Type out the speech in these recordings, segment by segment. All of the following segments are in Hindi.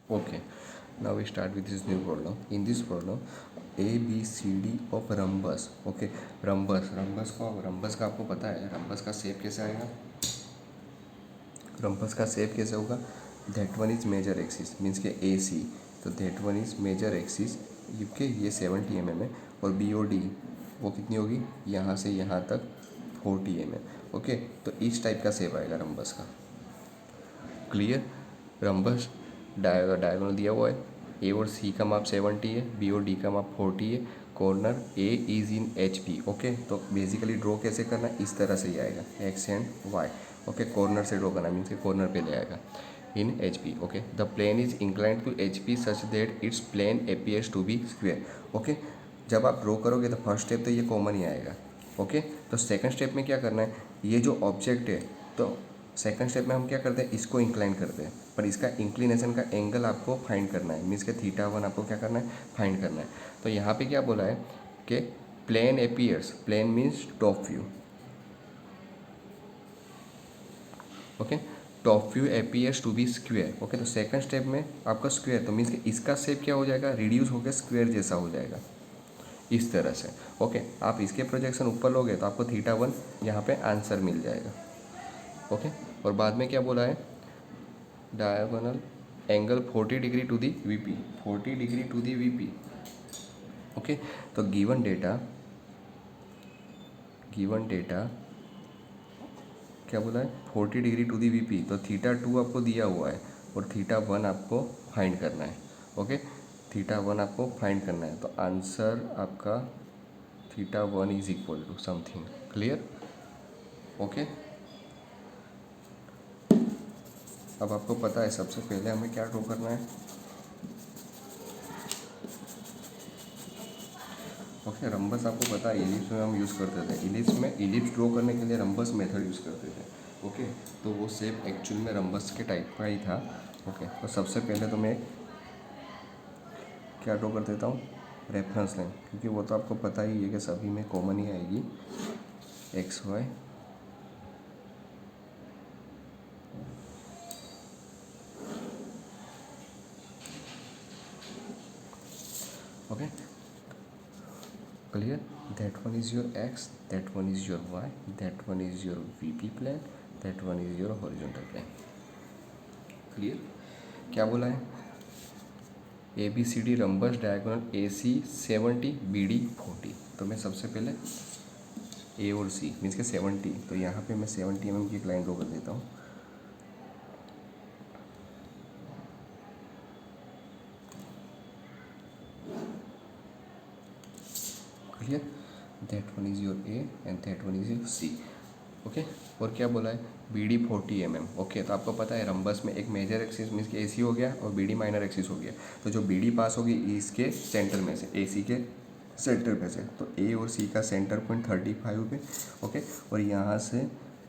Okay, now we start with this new problem. In this problem, A B C D of rhombus. Okay, rhombus का आपको पता है rhombus का शेप कैसे आएगा? rhombus का शेप कैसे होगा? That one is major axis means के AC, तो that one is major axis ये 70 mm है और BOD वो कितनी होगी? यहाँ से यहाँ तक 40 mm. ओके, तो इस टाइप का शेप आएगा rhombus का. क्लियर? रंबस डायगोनल दिया हुआ है. ए और सी का माप 70 है, बी और डी का माप 40 है. Corner A is in H P. Okay, तो बेसिकली ड्रॉ कैसे करना है? इस तरह से ही आएगा X and Y. Okay, corner से ड्रॉ करना मीन्स के कॉर्नर पे ले आएगा in H P. Okay, the plane is inclined to H P such that its plane appears to be square. Okay, जब आप ड्रॉ करोगे तो फर्स्ट स्टेप तो ये कॉमन ही आएगा. ओके, तो सेकंड स्टेप में क्या करना है? ये जो ऑब्जेक्ट है, तो सेकंड स्टेप में हम क्या करते हैं? इसको इंक्लाइन करते हैं, पर इसका इंक्लिनेशन का एंगल आपको फाइंड करना है. मीन्स के θ1 आपको क्या करना है? फाइंड करना है. तो यहाँ पे क्या बोला है कि plane appears, plane means top view. Okay, top view appears to be square. ओके, तो सेकंड स्टेप में आपका स्क्वेयर, तो मीन्स कि इसका शेप क्या हो जाएगा? रिड्यूस होकर स्क्वेयर जैसा हो जाएगा इस तरह से. ओके, आप इसके प्रोजेक्शन ऊपर लोगे तो आपको θ1 यहाँ पे आंसर मिल जाएगा. ओके, और बाद में क्या बोला है? Diagonal angle 40 degree to the VP, 40 degree to the VP. Okay, तो गिवन डेटा क्या बोला है? 40 डिग्री टू दी वीपी. तो θ2 आपको दिया हुआ है और θ1 आपको फाइंड करना है. ओके, θ1 आपको फाइंड करना है, तो आंसर आपका θ1 is equal to something. Clear? Okay, अब आपको पता है सबसे पहले हमें क्या ड्रॉ करना है. ओके, रंबस आपको पता है इलिप्स में हम यूज़ करते थे. इलिप्स ड्रॉ करने के लिए रंबस मेथड यूज़ करते थे. ओके, तो वो शेप एक्चुअल में रंबस के टाइप का ही था. ओके, तो सबसे पहले तो मैं क्या ड्रॉ कर देता हूँ? रेफरेंस लाइन, क्योंकि वो तो आपको पता ही है कि सभी में कॉमन ही आएगी X Y. Okay, clear? That one is your X, that one is your Y, that one is your VP plane, that one is your horizontal plane. Clear? क्या बोला है? A B C D rhombus diagonal A C 70 B D 40. तो मैं सबसे पहले ए और सी मीन्स के 70, तो यहाँ पे मैं 70 mm की एक लाइन ड्रॉ कर देता हूँ. Clear? That one is your A and that one is your C. Okay, और क्या बोला है? B D 40 mm. ओके, तो आपको पता है रंबस में एक मेजर एक्सिस मीन्स के ए सी हो गया और बी डी माइनर एक्सिस हो गया. तो जो बी डी पास होगी इसके सेंटर में से, ए सी के सेंटर पे से, तो ए और सी का सेंटर पॉइंट 35 पे. ओके, और यहाँ से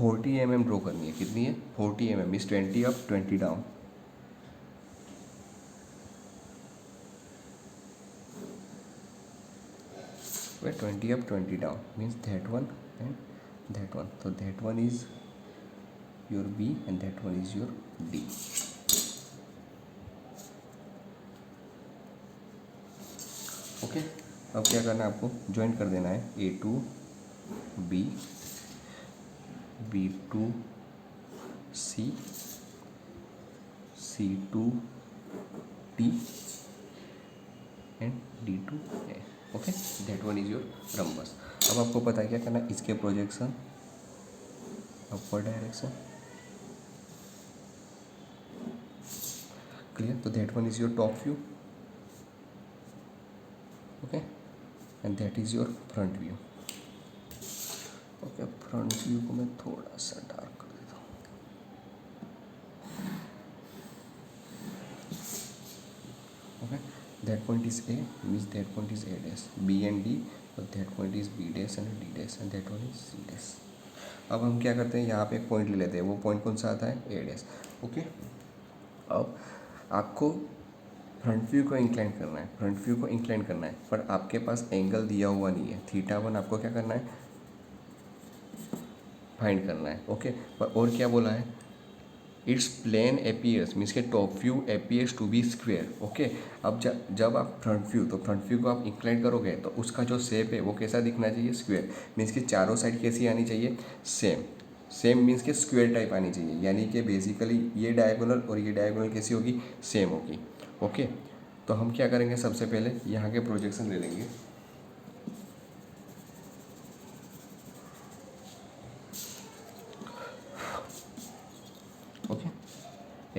40 mm ड्रॉ करनी है. कितनी है? 40 mm means 20 up 20 down. where 20 up 20 down means that one and that one. So that one is your B and that one is your D. Okay, अब क्या करना है? आपको ज्वाइन कर देना है A to B, B to C, C to D and D to A. Okay, that one is your rhombus. अब आपको पता है क्या करना है? इसके प्रोजेक्शन अपवर्ड डायरेक्शन. क्लियर? तो that one is your top view. Okay, and that is your front view. Okay, front view को मैं थोड़ा सा डार्क कर देता हूँ. Okay, that point is A means that point is A dash, B and D, और that point is B dash and D dash and that one is C dash. अब हम क्या करते हैं? यहाँ पे एक पॉइंट ले लेते हैं. वो पॉइंट कौन सा आता है? ए डैश. ओके, अब आपको फ्रंट व्यू को इंक्लाइन करना है, फ्रंट व्यू को इंक्लाइन करना है, पर आपके पास एंगल दिया हुआ नहीं है. θ1 आपको क्या करना है? फाइंड करना है. ओके, पर और क्या बोला है? इट्स प्लेन एपियर्स मीन्स के top view appears to be square. Okay, अब जब आप फ्रंट व्यू, तो फ्रंट व्यू को आप इंक्लाइन करोगे तो उसका जो शेप है वो कैसा दिखना चाहिए, स्क्वेयर। मीन्स कि चारों साइड कैसी आनी चाहिए, सेम। सेम मीन्स के स्क्वेयर टाइप आनी चाहिए, यानी कि बेसिकली ये डायगोनल और ये डायगोनल कैसी होगी, सेम होगी। ओके, तो हम क्या करेंगे, सबसे पहले यहाँ के प्रोजेक्शन ले लेंगे। ओके,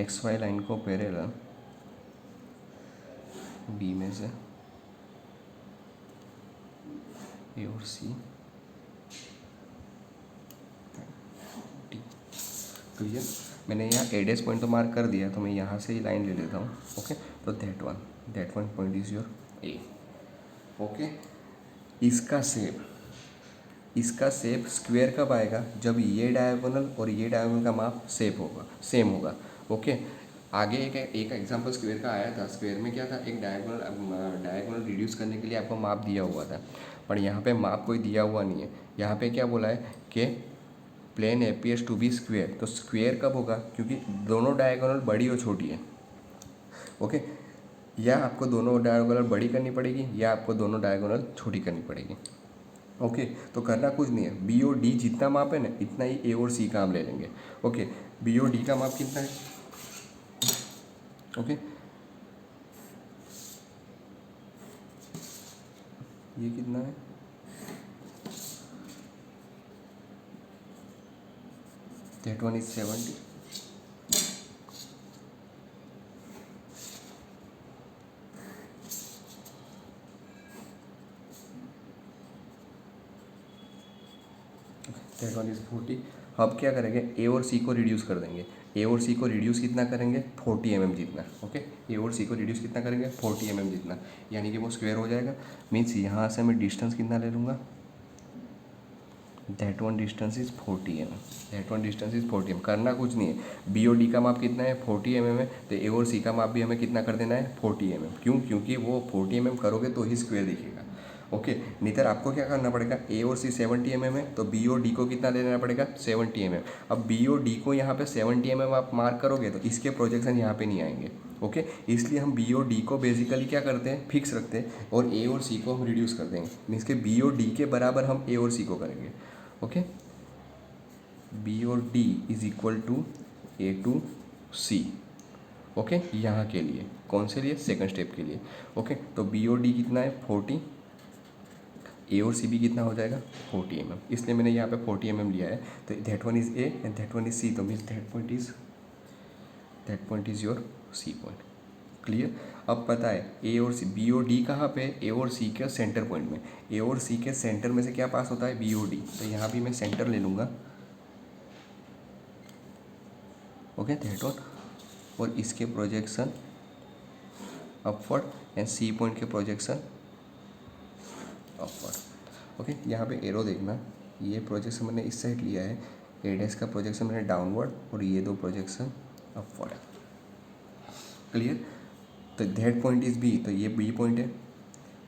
एक्स वाई लाइन को पैरेलल बी में से ए और सी डी। तो ये मैंने यहाँ एडेस पॉइंट तो मार्क कर दिया, तो मैं यहाँ से ही लाइन ले लेता हूँ। ओके, तो that one point is your A. Okay, इसका शेप स्क्वायर कब आएगा, जब ये डायगोनल और ये डायगोनल का माप सेम होगा। ओके, आगे एक एग्जांपल स्क्वायर का आया था। स्क्वायर में क्या था, एक डायगोनल रिड्यूस करने के लिए आपको माप दिया हुआ था, पर यहाँ पे माप कोई दिया हुआ नहीं है। यहाँ पे क्या बोला है कि plane appears to be square. तो स्क्वायर कब होगा, क्योंकि दोनों डायगोनल बड़ी और छोटी है। ओके, या आपको दोनों डायगोनल बड़ी करनी पड़ेगी या आपको दोनों डायगोनल छोटी करनी पड़ेगी। ओके, तो करना कुछ नहीं है, बी और डी जितना माप है ना, इतना ही ए और सी का हम ले लेंगे। ओके, बी और डी का माप कितना है, ओके, ये कितना है, that one is 70। That one is 40। अब क्या करेंगे, ए और सी को रिड्यूस कर देंगे। ए और सी को रिड्यूस कितना करेंगे, 40 mm जितना। ओके, ए और सी को रिड्यूस कितना करेंगे, 40 mm जितना, यानी कि वो स्क्वायर हो जाएगा। मीन्स यहाँ से मैं डिस्टेंस कितना ले लूँगा, that one distance is 40 mm। That one distance is 40 mm। करना कुछ नहीं है, बी और डी का माप कितना है, 40 mm है, तो ए और सी का माप भी हमें कितना कर देना है, 40 mm। क्यों, क्योंकि वो 40 mm करोगे तो ही स्क्वायर दिखेगा। ओके, नहीं तो आपको क्या करना पड़ेगा, ए और सी 70 mm है, तो बी और डी को कितना ले लेना पड़ेगा, 70 mm। अब बी और डी को यहाँ पे 70 mm आप मार्क करोगे तो इसके प्रोजेक्शन यहाँ पे नहीं आएंगे। ओके, इसलिए हम बी और डी को बेसिकली क्या करते हैं, फिक्स रखते हैं, और ए और सी को हम रिड्यूस कर देंगे। मीन्स के बी और डी के बराबर हम ए और सी को करेंगे। ओके, बी और D is equal to A to C. Okay, यहाँ के लिए कौन से लिए, सेकंड स्टेप के लिए। ओके, तो बी और डी कितना है, 40, ए और सी भी कितना हो जाएगा, 40 mm। इसलिए मैंने यहाँ पे 40 mm लिया है। तो that one is A and that one is C, तो means that point is your C point. Clear. अब पता है ए और सी, बी और डी कहाँ पे, ए और सी के सेंटर पॉइंट में। ए और सी के सेंटर में से क्या पास होता है, बी और डी, तो यहाँ भी मैं सेंटर ले लूँगा। ओके, दैट वन, और इसके projection upward and C point के प्रोजेक्शन अपवर्ड। ओके, यहाँ पे एरो देखना, ये प्रोजेक्शन मैंने इस साइड लिया है, ए डैश का प्रोजेक्शन मैंने डाउनवर्ड और ये दो प्रोजेक्शन अपवर्ड। क्लियर। तो दैट पॉइंट इज बी, तो ये बी पॉइंट है,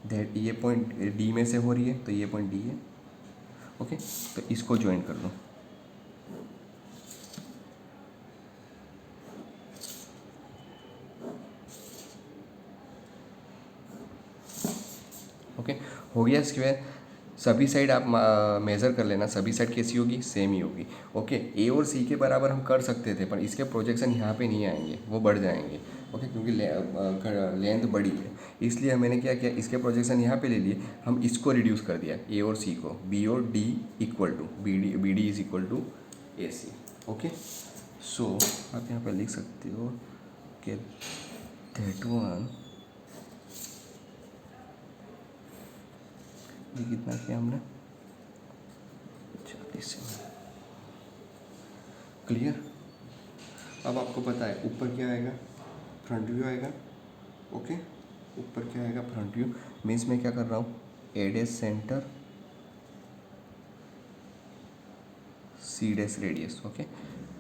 दैट ये पॉइंट डी में से हो रही है, तो ये पॉइंट डी है। ओके, तो इसको ज्वाइन कर दो। ओके, हो गया स्क्वायर। सभी साइड आप मेज़र कर लेना, सभी साइड कैसी होगी, सेम ही होगी। ओके, ए और सी के बराबर हम कर सकते थे, पर इसके प्रोजेक्शन यहाँ पे नहीं आएंगे, वो बढ़ जाएंगे। ओके, क्योंकि लेंथ बड़ी है, इसलिए मैंने क्या किया, इसके प्रोजेक्शन यहाँ पे ले लिए, हम इसको रिड्यूस कर दिया, ए और सी को, बी और D equal to B D is equal to A C. Okay, so आप यहाँ पर लिख सकते हो कि दैट वन, ये कितना किया हमने, 40 से। क्लियर। अब आपको पता है ऊपर क्या आएगा, फ्रंट व्यू आएगा। ओके, ऊपर क्या आएगा, फ्रंट व्यू। मीन्स मैं क्या कर रहा हूँ, A dash centre, C dash radius. Okay,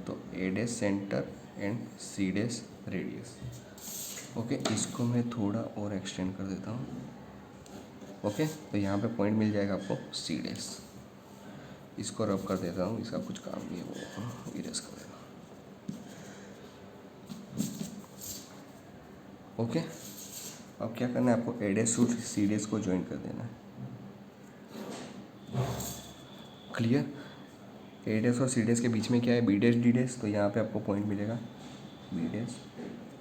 तो A dash centre and C dash radius. Okay, इसको मैं थोड़ा और एक्सटेंड कर देता हूँ। ओके, तो यहाँ पे पॉइंट मिल जाएगा आपको सी डैश। इसको रब कर देता हूँ, इसका कुछ काम नहीं है, वो इरेज कर देता हूँ। ओके, अब क्या करना है आपको, ए डैश टू सी डैश को ज्वाइन कर देना है। क्लियर। ए डैश और सी डैश के बीच में क्या है, बी डैश डी डैश, तो यहाँ पे आपको पॉइंट मिलेगा B dash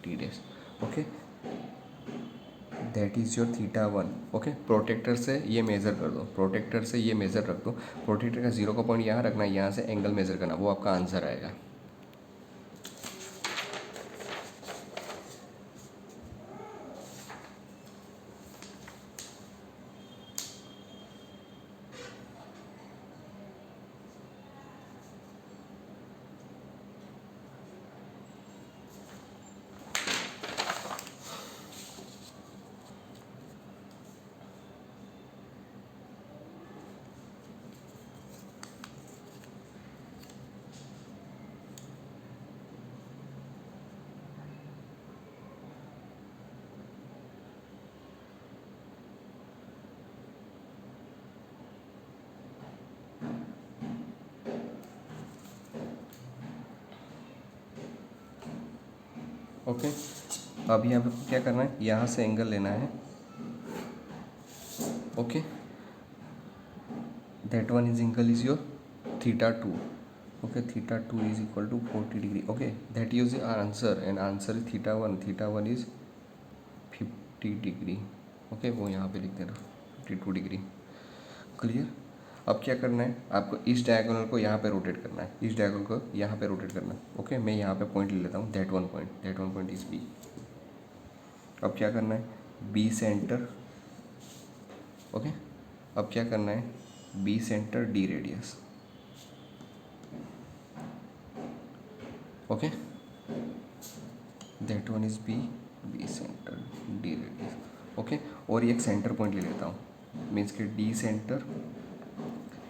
D dash. Okay, that is your theta one. Okay, protractor से ये मेज़र कर दो, प्रोटेक्टर से ये मेज़र रख दो, प्रोटेक्टर का जीरो का पॉइंट यहाँ रखना है, यहाँ से एंगल मेज़र करना, वो आपका आंसर आएगा। ओके, अब यहाँ पे क्या करना है, यहाँ से एंगल लेना है। Okay, that one is angle is your theta two. Okay, theta two is equal to 40 degree. Okay, that is our answer, and answer is theta one is 50 degree. Okay, वो यहाँ पे लिख देना 52 डिग्री। क्लियर। अब क्या करना है आपको, इस डायगोनल को यहाँ पे रोटेट करना है, इस डायगोनल को यहाँ पे रोटेट करना है। ओके, मैं यहाँ पे पॉइंट ले लेता हूँ, that one point is B. अब क्या करना है, बी सेंटर। ओके, अब क्या करना है, B centre D radius. Okay, that one is B centre D radius. Okay, और ये एक सेंटर पॉइंट ले लेता हूँ, मीन्स कि D centre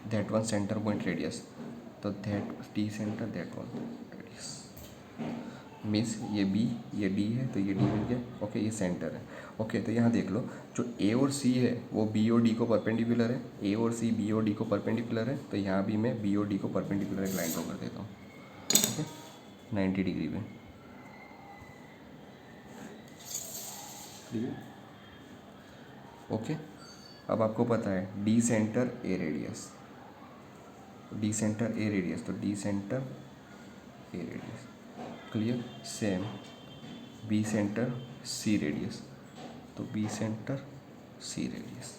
that one centre point radius, तो दैट D centre that one radius, means ये बी ये डी है तो ये डी मिल गया। ओके, ये सेंटर है। ओके, तो यहाँ देख लो, जो ए और सी है वो बी और डी को परपेंडिकुलर है, ए और सी बी और डी को परपेंडिकुलर है, तो यहाँ भी मैं बी और डी को परपेंडिकुलर एक लाइन ड्रॉ कर देता हूँ। ओके, 90 डिग्री पे। क्लियर। ओके, अब आपको पता है D centre A radius, D centre A radius, तो D centre A radius. Clear. Same B centre C radius, तो B centre C radius.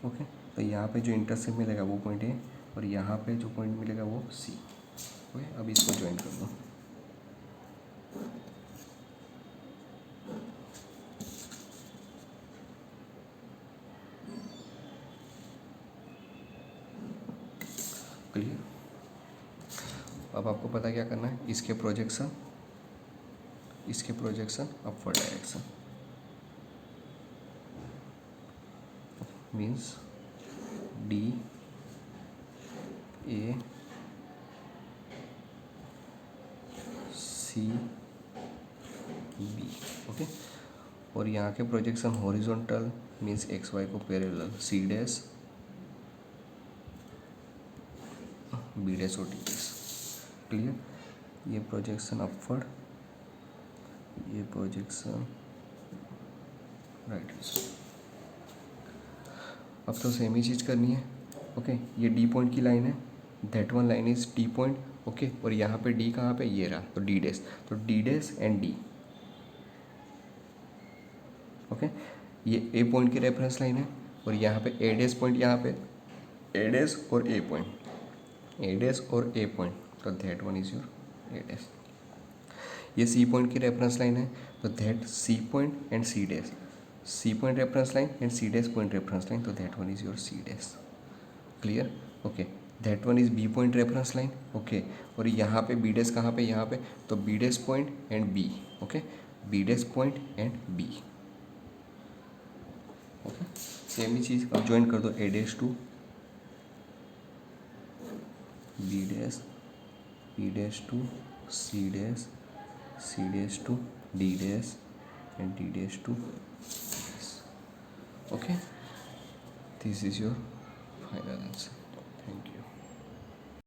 Okay, तो यहाँ पे जो इंटरसेक्ट मिलेगा वो पॉइंट है, और यहाँ पे जो पॉइंट मिलेगा वो सी। ओके, अब इसको ज्वाइन कर दो। क्लियर। अब आपको पता क्या करना है, इसके projection upward direction, means D A C B. Okay, और यहाँ के projection horizontal, means X Y को parallel, C dash B dash और डी डैश। क्लियर। ये प्रोजेक्शन अपवर्ड, ये प्रोजेक्शन राइट। अब तो सेम ही चीज़ करनी है। ओके, ये डी पॉइंट की लाइन है, that one line is D point. Okay, और यहाँ पे डी कहाँ पे, ये रहा, तो डी डैश, तो D dash and D. Okay, ये ए पॉइंट की रेफरेंस लाइन है, और यहाँ पे ए डैश पॉइंट, यहाँ पे ए डैश और ए पॉइंट, ए डैश और ए पॉइंट, तो that one is your A dash. ये सी पॉइंट की रेफरेंस लाइन है, तो that C point and C dash, C point reference line and C dash point reference line, तो that one is your C dash. Clear. Okay, that one is B point reference line. Okay, और यहाँ पे बी डैश कहाँ पे, यहाँ पे, तो B dash point and B. Okay, B dash point and B. Okay, same ही चीज़ अब ज्वाइन कर दो, A dash to B dash, B dash to C dash, C dash to D dash and D dash to. Okay, this is your final answer. Thank you.